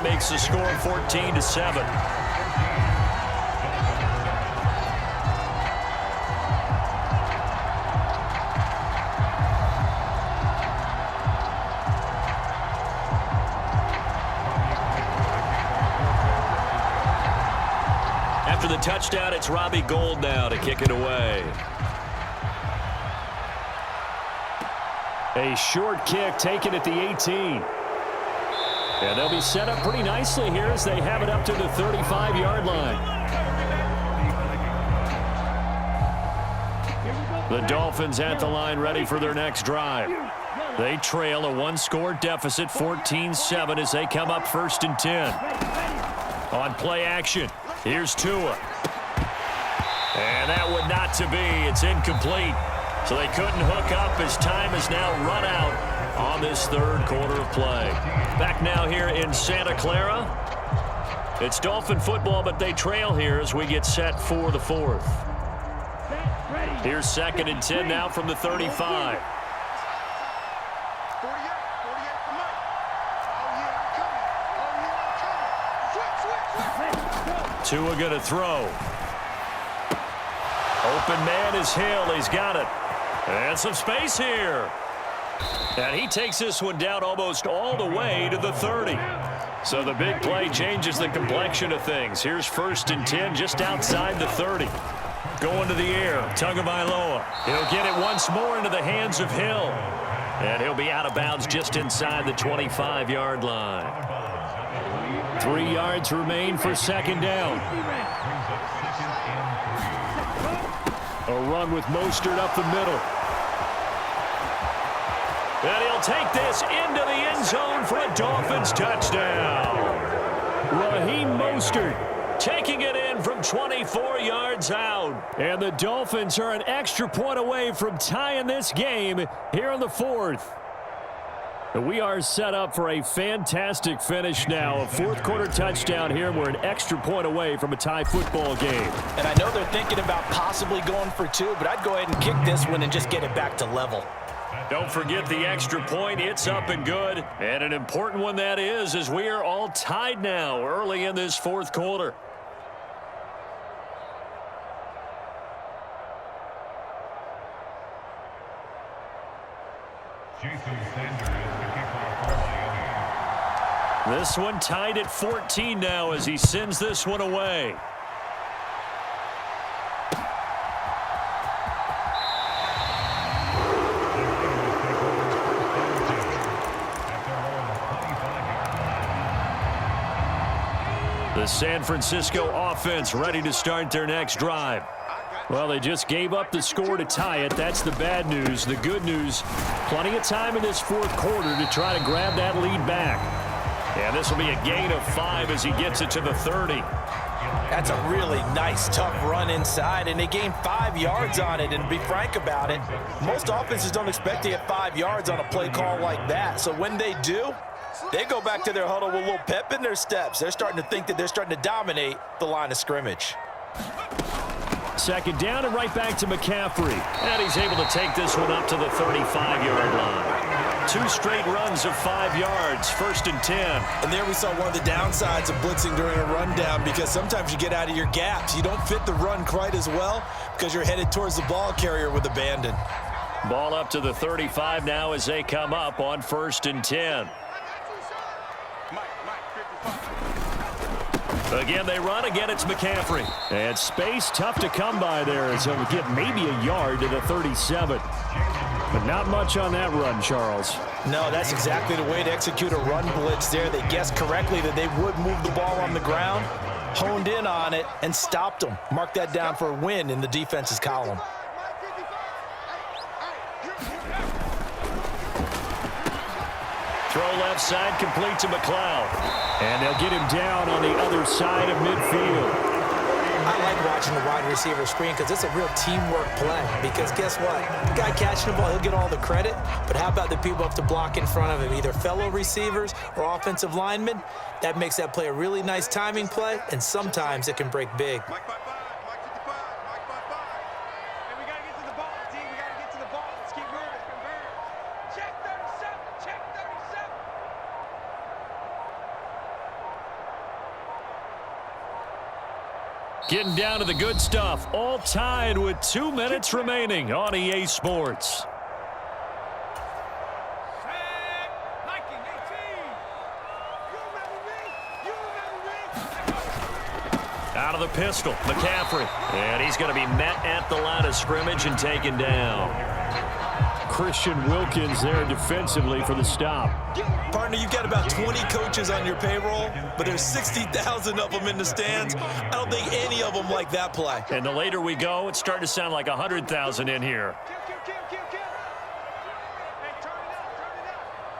that makes the score 14-7. After the touchdown, it's Robbie Gould now to kick it away. A short kick taken at the 18. And they'll be set up pretty nicely here as they have it up to the 35-yard line. The Dolphins at the line ready for their next drive. They trail a one-score deficit, 14-7, as they come up 1st and 10. On play action, here's Tua. And that would not to be. It's incomplete. So they couldn't hook up as time has now run out on this third quarter of play. Back now here in Santa Clara. It's Dolphin football, but they trail here as we get set for the fourth. Here's 2nd and 10 now from the 35. Tua going to throw. Open man is Hill. He's got it. And some space here. And he takes this one down almost all the way to the 30. So the big play changes the complexion of things. Here's 1st and 10 just outside the 30. Going to the air. Tagovailoa. He'll get it once more into the hands of Hill. And he'll be out of bounds just inside the 25-yard line. 3 yards remain for 2nd down. A run with Mostert up the middle. And he'll take this into the end zone for a Dolphins touchdown. Raheem Mostert taking it in from 24 yards out. And the Dolphins are an extra point away from tying this game here in the 4th. We are set up for a fantastic finish now. A 4th quarter touchdown here. We're an extra point away from a tie football game. And I know they're thinking about possibly going for 2, but I'd go ahead and kick this one and just get it back to level. Don't forget the extra point. It's up and good. And an important one that is, as we are all tied now early in this 4th quarter. This one tied at 14 now as he sends this one away. The San Francisco offense ready to start their next drive. Well, they just gave up the score to tie it. That's the bad news. The good news, plenty of time in this 4th quarter to try to grab that lead back. And this will be a gain of 5 as he gets it to the 30. That's a really nice, tough run inside, and they gained 5 yards on it. And to be frank about it, most offenses don't expect to get 5 yards on a play call like that. So when they do, they go back to their huddle with a little pep in their steps. They're starting to think that they're starting to dominate the line of scrimmage. 2nd down and right back to McCaffrey. And he's able to take this one up to the 35-yard line. 2 straight runs of 5 yards, 1st and 10. And there we saw one of the downsides of blitzing during a rundown, because sometimes you get out of your gaps. You don't fit the run quite as well because you're headed towards the ball carrier with abandon. Ball up to the 35 now as they come up on 1st and 10. Again, they run. Again, it's McCaffrey. And space tough to come by there as he'll get maybe a yard to the 37. But not much on that run, Charles. No, that's exactly the way to execute a run blitz there. They guessed correctly that they would move the ball on the ground, honed in on it, and stopped them. Mark that down for a win in the defense's column. Throw left side, complete to McLeod. And they'll get him down on the other side of midfield. I like watching the wide receiver screen because it's a real teamwork play. Because guess what? The guy catching the ball, he'll get all the credit. But how about the people who have to block in front of him, either fellow receivers or offensive linemen? That makes that play a really nice timing play, and sometimes it can break big. Getting down to the good stuff. All tied with 2 minutes remaining on EA Sports. Out of the pistol, McCaffrey. And he's going to be met at the line of scrimmage and taken down. Christian Wilkins there defensively for the stop. Partner, you've got about 20 coaches on your payroll, but there's 60,000 of them in the stands. I don't think any of them like that play. And the later we go, it's starting to sound like 100,000 in here.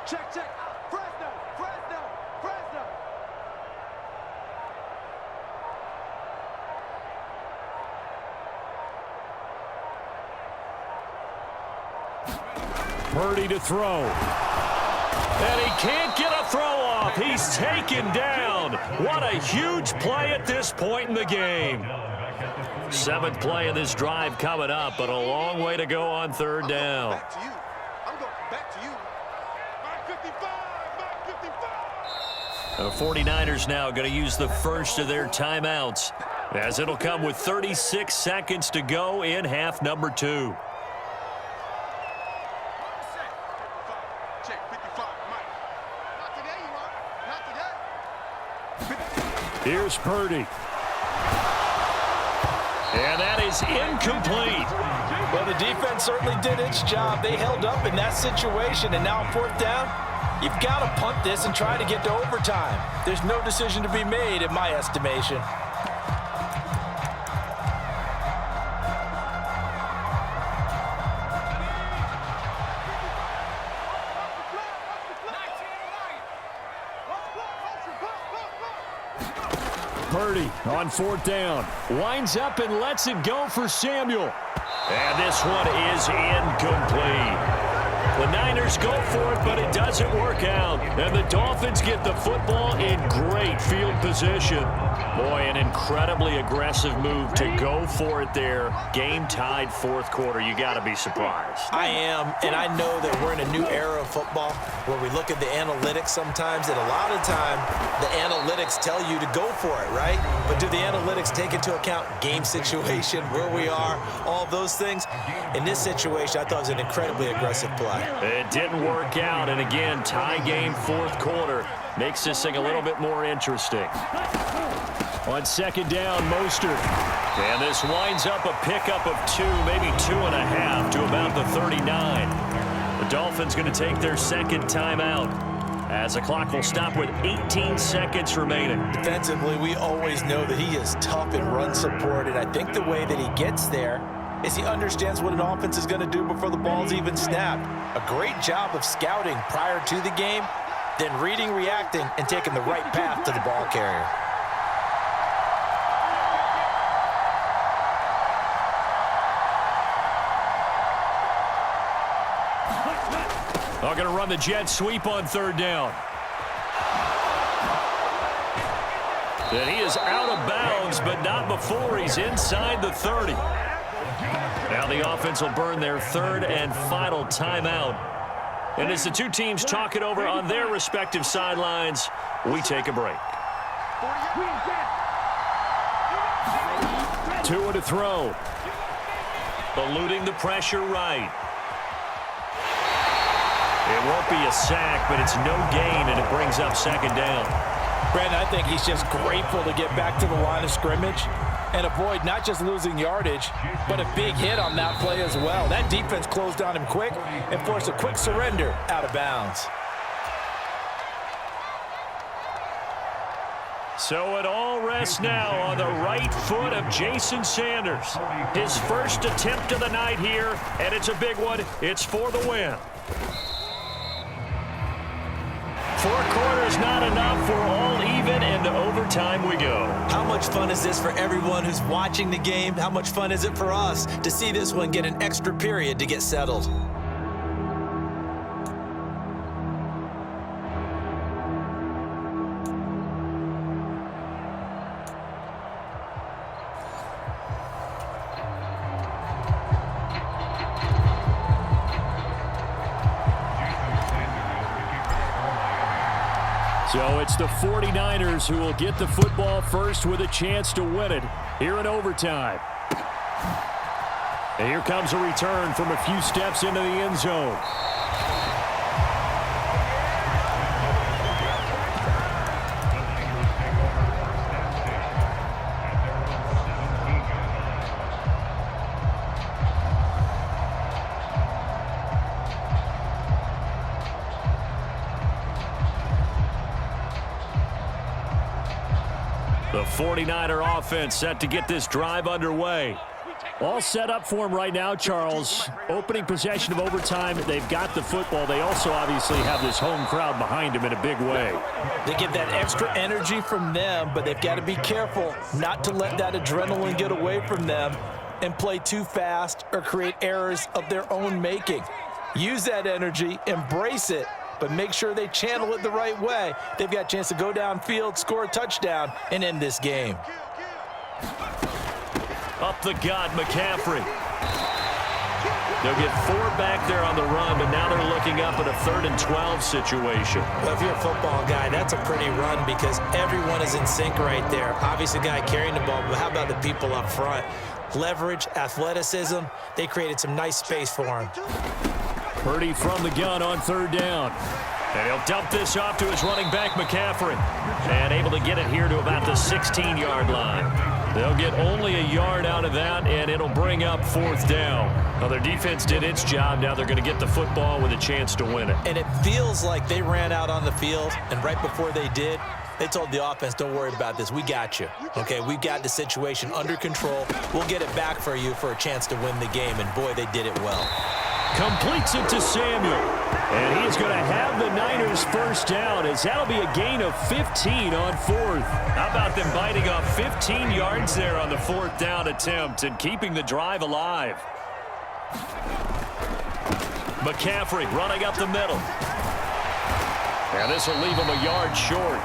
Check. Fresno. Purdy to throw. And he can't get a throw off. He's taken down. What a huge play at this point in the game. 7th play of this drive coming up, but a long way to go on 3rd down. I'm going back to you. The 49ers now going to use the first of their timeouts, as it'll come with 36 seconds to go in half number 2. Here's Purdy. And that is incomplete. Well, the defense certainly did its job. They held up in that situation, and now 4th down, you've got to punt this and try to get to overtime. There's no decision to be made, in my estimation. Purdy on 4th down. Winds up and lets it go for Samuel. And this one is incomplete. The Niners go for it, but it doesn't work out. And the Dolphins get the football in great field position. Boy, an incredibly aggressive move to go for it there. Game tied 4th quarter. You got to be surprised. I am, and I know that we're in a new era of football where we look at the analytics sometimes, and a lot of time the analytics tell you to go for it, right? But do the analytics take into account game situation, where we are, all those things? In this situation, I thought it was an incredibly aggressive play. It didn't work out, and again, tie game 4th quarter. Makes this thing a little bit more interesting. On 2nd down, Mostert. And this winds up a pickup of 2, maybe 2.5 to about the 39. The Dolphins going to take their 2nd timeout, as the clock will stop with 18 seconds remaining. Defensively, we always know that he is tough and run support, and I think the way that he gets there is he understands what an offense is going to do before the ball's even snapped. A great job of scouting prior to the game, then reading, reacting, and taking the right path to the ball carrier. They're going to run the jet sweep on 3rd down. And he is out of bounds, but not before he's inside the 30. Now the offense will burn their 3rd and final timeout. And as the two teams talk it over on their respective sidelines, we take a break. Tua to throw. Eluding the pressure right. It won't be a sack, but it's no gain, and it brings up 2nd down. Brandon, I think he's just grateful to get back to the line of scrimmage and avoid not just losing yardage, but a big hit on that play as well. That defense closed on him quick and forced a quick surrender out of bounds. So it all rests now on the right foot of Jason Sanders. His first attempt of the night here, and it's a big one. It's for the win. 4 quarters not enough for all even, and to overtime we go. How much fun is this for everyone who's watching the game? How much fun is it for us to see this one get an extra period to get settled? So it's the 49ers who will get the football first with a chance to win it here in overtime. And here comes a return from a few steps into the end zone. The 49er offense set to get this drive underway. All set up for him right now, Charles. Opening possession of overtime. They've got the football. They also obviously have this home crowd behind them in a big way. They get that extra energy from them, but they've got to be careful not to let that adrenaline get away from them and play too fast or create errors of their own making. Use that energy, embrace it, but make sure they channel it the right way. They've got a chance to go downfield, score a touchdown, and end this game. Up the gut, McCaffrey. They'll get 4 back there on the run, but now they're looking up at a 3rd and 12 situation. Well, if you're a football guy, that's a pretty run because everyone is in sync right there. Obviously, the guy carrying the ball, but how about the people up front? Leverage, athleticism, they created some nice space for him. Purdy from the gun on 3rd down. And he'll dump this off to his running back, McCaffrey. And able to get it here to about the 16-yard line. They'll get only a yard out of that, and it'll bring up 4th down. Well, their defense did its job. Now they're going to get the football with a chance to win it. And it feels like they ran out on the field, and right before they did, they told the offense, don't worry about this. We got you. Okay, we've got the situation under control. We'll get it back for you for a chance to win the game. And, boy, they did it well. Completes it to Samuel. And he is going to have the Niners first down as that'll be a gain of 15 on 4th. How about them biting off 15 yards there on the 4th down attempt and keeping the drive alive? McCaffrey running up the middle. And this will leave him a yard short.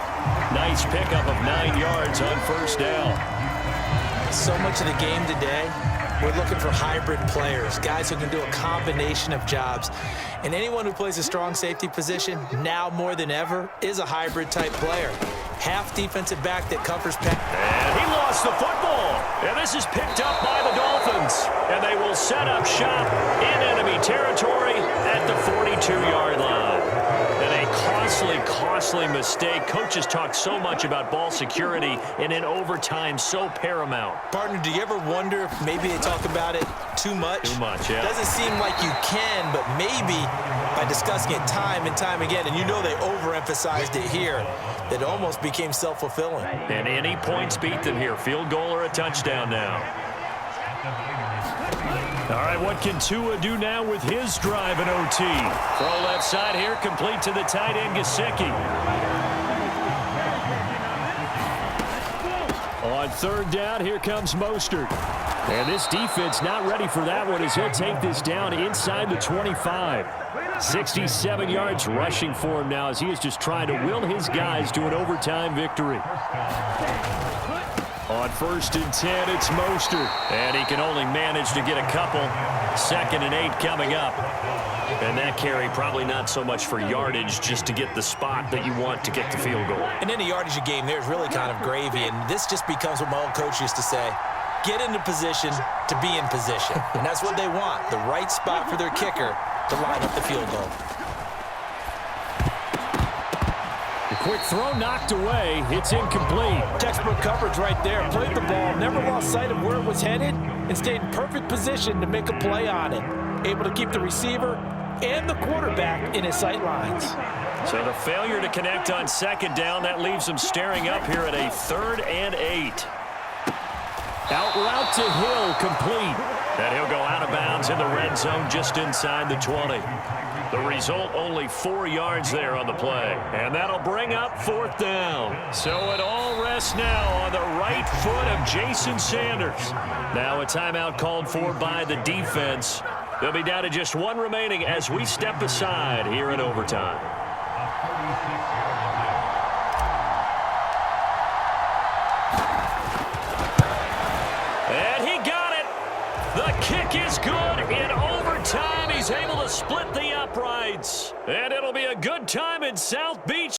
Nice pickup of 9 yards on 1st down. So much of the game today, we're looking for hybrid players, guys who can do a combination of jobs. And anyone who plays a strong safety position, now more than ever, is a hybrid-type player. Half defensive back that covers pass. And he lost the football. And this is picked up by the Dolphins. And they will set up shop in enemy territory at the 42-yard line. And a costly mistake. Coaches talk so much about ball security, and in overtime, so paramount. Partner, do you ever wonder if maybe they talk about it too much? Too much, yeah. Doesn't seem like you can, but maybe by discussing it time and time again, and you know they overemphasized it here, that almost became self-fulfilling. And any points beat them here. Field goal or a touchdown now. All right, what can Tua do now with his drive in OT? Throw left side here, complete to the tight end, Gesicki. On 3rd down, here comes Mostert. And this defense not ready for that one as he'll take this down inside the 25. 67 yards rushing for him now as he is just trying to will his guys to an overtime victory. On 1st and 10, it's Mostert. And he can only manage to get a couple. 2nd and 8 coming up. And that carry probably not so much for yardage, just to get the spot that you want to get the field goal. And in the yardage game, there's really kind of gravy. And this just becomes what my old coach used to say. Get into position to be in position. And that's what they want. The right spot for their kicker to line up the field goal. The quick throw knocked away. It's incomplete. Textbook coverage right there. Played the ball, never lost sight of where it was headed, and stayed in perfect position to make a play on it. Able to keep the receiver and the quarterback in his sight lines. So the failure to connect on 2nd down, that leaves him staring up here at a 3rd and 8. Out route to Hill, complete. And he'll go out of bounds in the red zone just inside the 20. The result, only 4 yards there on the play. And that'll bring up 4th down. So it all rests now on the right foot of Jason Sanders. Now a timeout called for by the defense. They'll be down to just 1 remaining as we step aside here in overtime. And he got it. The kick is good in overtime. He's able to split the uprights. And it'll be a good time in South Beach.